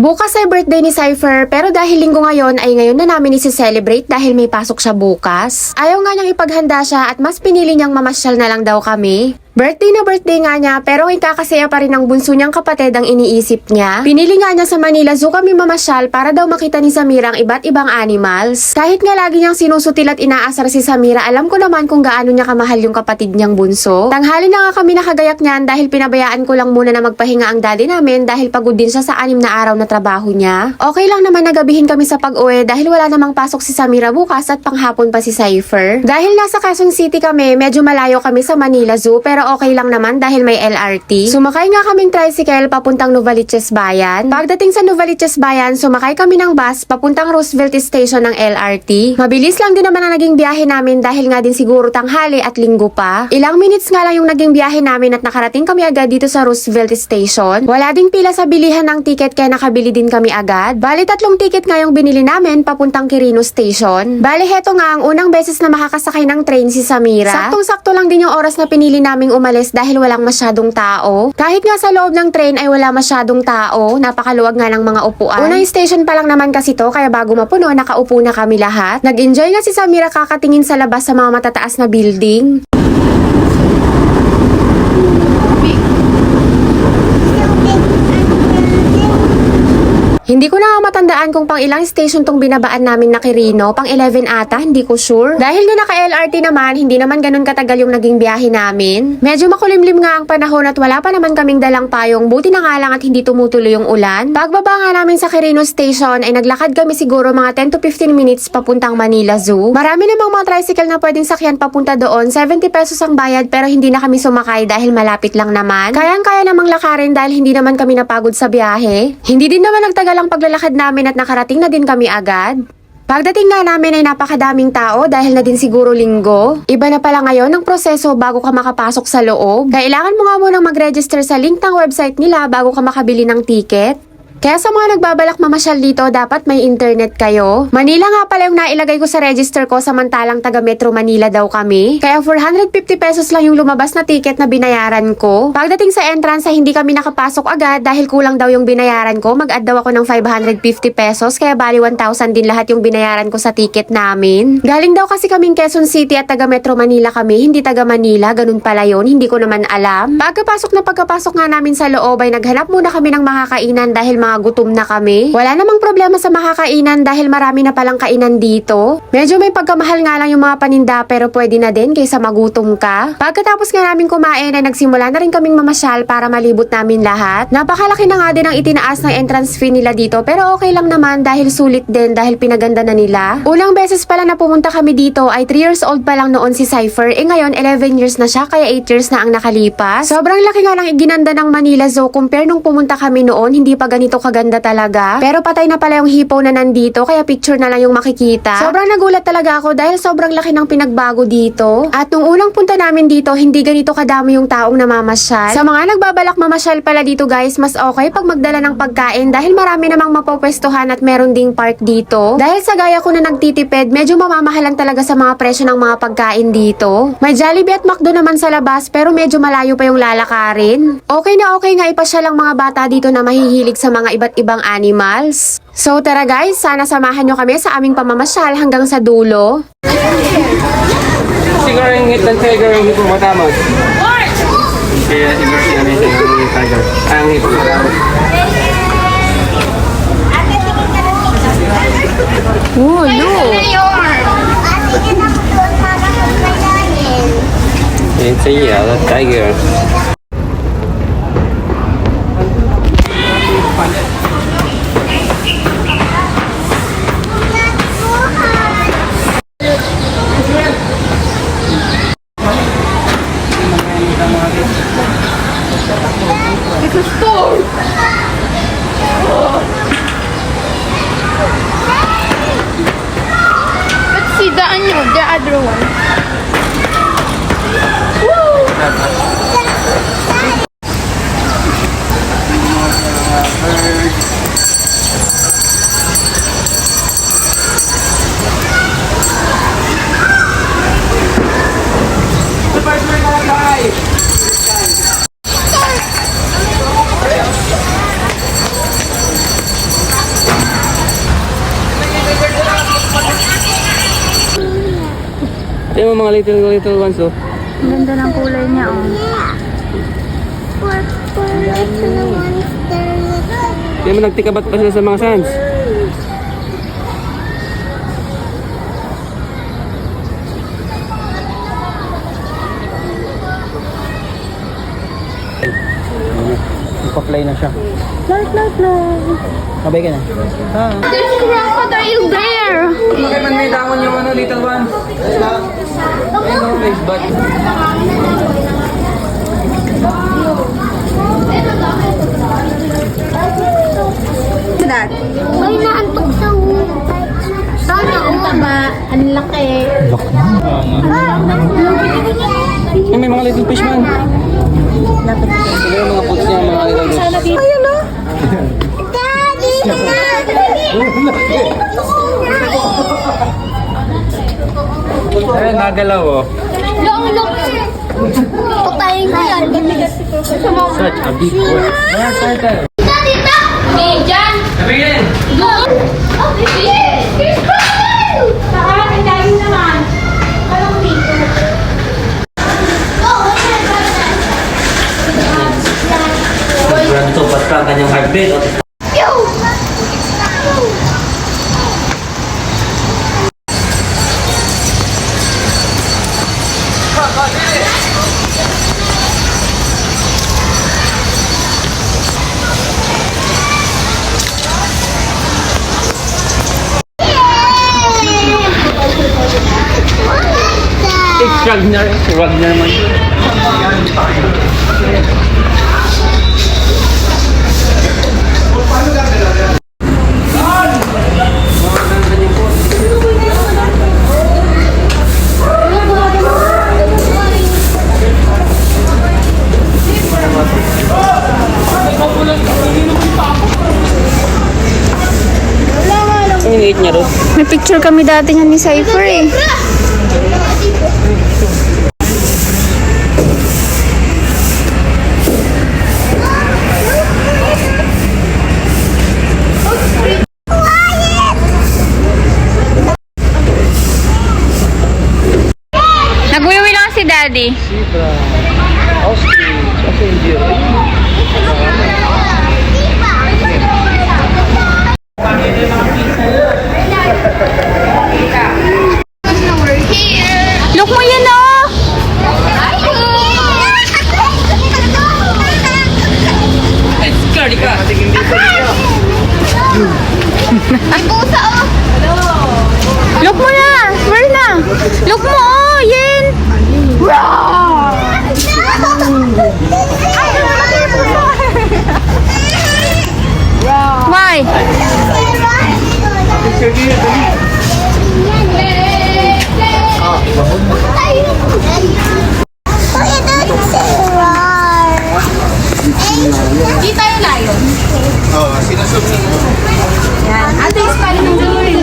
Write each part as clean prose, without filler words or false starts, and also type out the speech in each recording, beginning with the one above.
Bukas ay birthday ni Cypher pero dahil linggo ngayon ay ngayon na namin isi-celebrate dahil may pasok siya bukas. Ayaw nga niyang ipaghanda siya at mas pinili niyang mamasyal na lang daw kami. Birthday na birthday nga niya pero ikakasaya pa rin ng bunso niyang kapatid ang iniisip niya. Pinili nga niya sa Manila Zoo kami mamasyal para daw makita ni Samira ang iba't ibang animals. Kahit nga lagi niyang sinusutil at inaasar si Samira, alam ko naman kung gaano niya kamahal yung kapatid niyang bunso. Tanghali na nga kami nakagayak niyan dahil pinabayaan ko lang muna na magpahinga ang daddy namin dahil pagod din siya sa 6 na araw na trabaho niya. Okay lang naman nagabihin kami sa pag-uwi dahil wala namang pasok si Samira bukas at panghapon pa si Cypher. Dahil nasa Quezon City kami, medyo malayo kami sa Manila Zoo pero okay lang naman dahil may LRT. Sumakay nga kaming tricycle papuntang Novaliches Bayan. Pagdating sa Novaliches Bayan, sumakay kami ng bus papuntang Roosevelt Station ng LRT. Mabilis lang din naman ang naging biyahe namin dahil nga din siguro tanghali at linggo pa. Ilang minutes nga lang yung naging biyahe namin at nakarating kami agad dito sa Roosevelt Station. Wala ding pila sa bilihan ng ticket kaya nakabili din kami agad. Bali 3 ticket nga yung binili namin papuntang Quirino Station. Bali heto nga ang unang beses na makakasakay ng train si Samira. Saktong-sakto lang din yung oras na pinili naming umalis dahil walang masyadong tao. Kahit nga sa loob ng train ay wala masyadong tao, napakaluwag nga ng mga upuan. Unang station pa lang naman kasi to kaya bago mapuno nakaupo na kami lahat. Nag-enjoy nga si Samira kakatingin sa labas sa mga matataas na building. Hindi ko na matandaan kung pang ilang station tong binabaan namin na Quirino, pang 11 ata, hindi ko sure. Dahil na naka-LRT naman, hindi naman ganun katagal yung naging biyahe namin. Medyo makulimlim nga ang panahon at wala pa naman kaming dalang payong, buti na nga lang at hindi tumutuloy yung ulan. Pagbaba nga namin sa Quirino Station ay naglakad kami siguro mga 10 to 15 minutes papuntang Manila Zoo. Marami namang mga tricycle na pwedeng sakyan papunta doon, 70 pesos ang bayad pero hindi na kami sumakay dahil malapit lang naman. Kayang-kaya namang lakarin dahil hindi naman kami napagod sa biyahe. Hindi din naman nagtagal ang paglalakad namin at nakarating na din kami agad. Pagdating nga namin ay napakadaming tao dahil na din siguro linggo. Iba na pala ngayon ang proseso bago ka makapasok sa loob. Kailangan mo nga munang mag-register sa link ng website nila bago ka makabili ng ticket. Kaya sa mga nagbabalak mamasyal dito, dapat may internet kayo. Manila nga pala yung nailagay ko sa register ko samantalang taga Metro Manila daw kami. Kaya 450 pesos lang yung lumabas na ticket na binayaran ko. Pagdating sa entrance ay hindi kami nakapasok agad dahil kulang daw yung binayaran ko. Mag-add daw ako ng 550 pesos kaya bali 1,000 din lahat yung binayaran ko sa ticket namin. Galing daw kasi kaming Quezon City at taga Metro Manila kami, hindi taga Manila. Ganun pala yun, hindi ko naman alam. Pagkapasok nga namin sa loob ay naghanap muna kami ng makakainan dahil mga gutom na kami. Wala namang problema sa makakainan dahil marami na palang kainan dito. Medyo may pagkamahal nga lang yung mga paninda pero pwede na din kaysa magutom ka. Pagkatapos nga namin kumain ay nagsimula na rin kaming mamasyal para malibot namin lahat. Napakalaki na nga din ang itinaas ng entrance fee nila dito pero okay lang naman dahil sulit din dahil pinaganda na nila. Unang beses pala na pumunta kami dito ay 3 years old pa lang noon si Cypher. Ngayon 11 years na siya kaya 8 years na ang nakalipas. Sobrang laki nga lang iginanda ng Manila Zoo compare nung pumunta kami noon, hindi pa ganito kaganda talaga. Pero patay na pala yung hipo na nandito kaya picture na lang yung makikita. Sobrang nagulat talaga ako dahil sobrang laki ng pinagbago dito. At nung unang punta namin dito, hindi ganito kadami yung taong namamasyal. Sa mga nagbabalak mamasyal pala dito guys, mas okay pag magdala ng pagkain dahil marami namang mapopwestuhan at meron ding park dito. Dahil sa gaya ko na nagtitipid, medyo mamamahalan talaga sa mga presyo ng mga pagkain dito. May Jollibee at McDo naman sa labas pero medyo malayo pa yung lalakarin. Okay na okay nga ipasyal ang mga bata dito na mahihilig sa mga iba't ibang animals. So tara guys, sana samahan nyo kami sa aming pamamasyal hanggang sa dulo. Siguro yung hit ng tiger yung hippopotamus. Kaya siguro sinamisin ang tiger. Ang hippopotamus. Oh, look! It's a yellow tiger. It's a store! Let's see the other one. mo mga little ones, oh. Ang ganda ng kulay niya, oh. Kaya mo nagtikabat pa sila sa mga sands. Ipa-play na siya. Kabay ka na. There's crocodile there! Bakit man may dahon yung ano, little one? Ayun o, face bud. Ay, naantok daw. Sana ang taba. Ang laki. Ay, may mga little fish man. Ito yung mga puts niya, mga little fish. Ayun, oh. Ayun, nagalaw oh. Long. Patayin ko yan. Such a big one. Ayan, turtle. Dito! Hey, Jan! Sabihin! Go! Oh, here's crocodile! Saan? Ang dahil naman. Walang dito. Oh, what's that? Grabe to, basta ang kanyang heartbeat. Yo! Wag na naman. Ang iniit niya ro. May picture kami dati niya ni Cypher eh. Nag-uwi lang si Daddy. Zebra. Ostrich. Passenger. Look mo yan oh! Scary ka. Tingin dito niya. Ay, pusa oh! Look mo na! Where na? Look mo oh! Yan! Why? Di tayo lion. Yan. Ate, is pala ng gawin.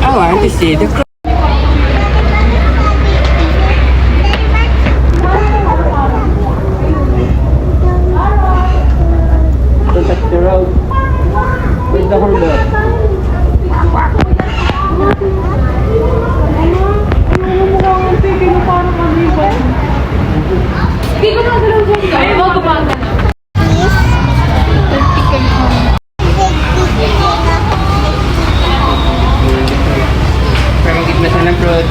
I want to see the Don't touch the road. Where's the holder? Parang gitna siya ng road.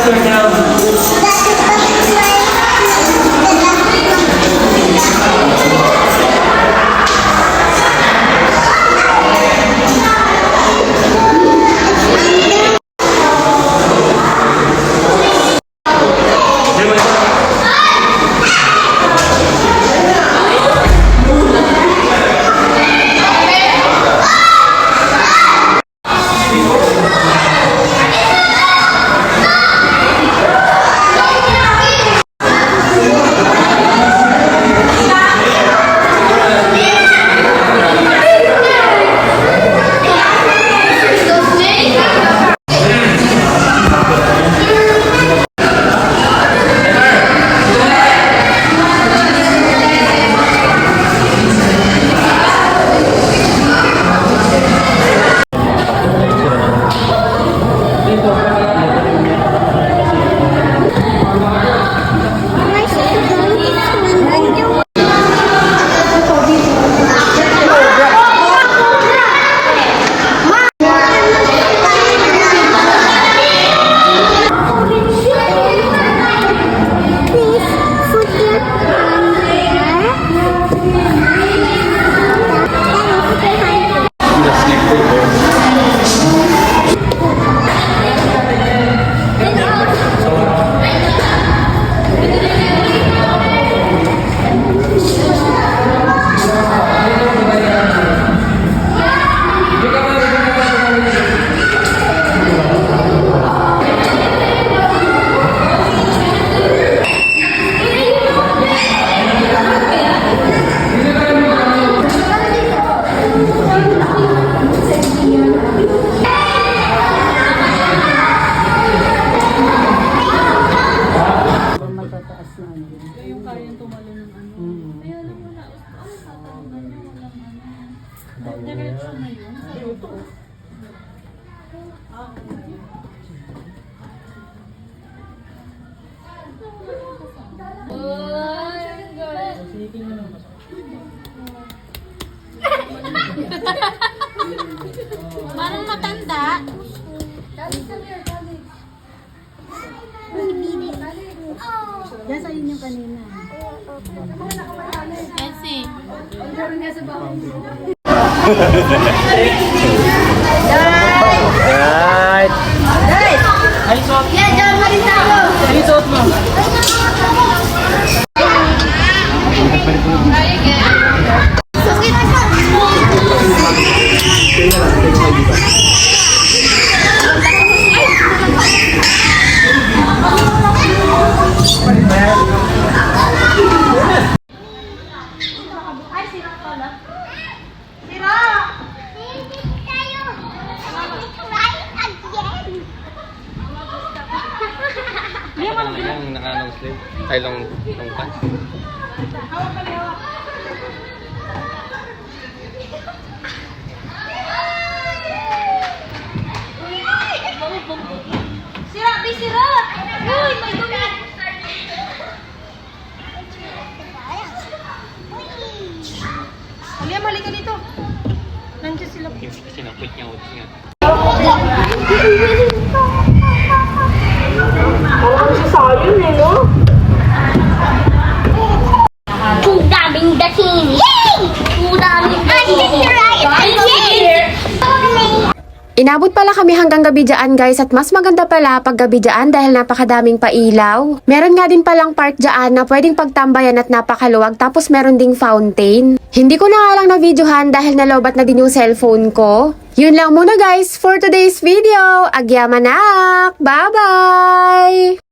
turn down. Parang matanda. Yan sa inyo kanina. Kasi. Right. Yeah, dyan mo rin tayo. Ay, sira pala. Yung naka-long sleeve. Ay, long pants. Sira, di sira. Uy, may dumi. Alia, mali ka dito. Nandiyan sila. Sinapit niya ulit nga. Ang daming dating. Yay! Ang daming dating. Inabot pala kami hanggang gabi dyan guys at mas maganda pala pag gabi dyan dahil napakadaming pailaw. Meron nga din palang park dyan na pwedeng pagtambayan at napakaluwag tapos meron ding fountain. Hindi ko na nga lang na-videohan dahil nalobat na din yung cellphone ko. Yun lang muna guys for today's video. Agyamanak! Bye-bye!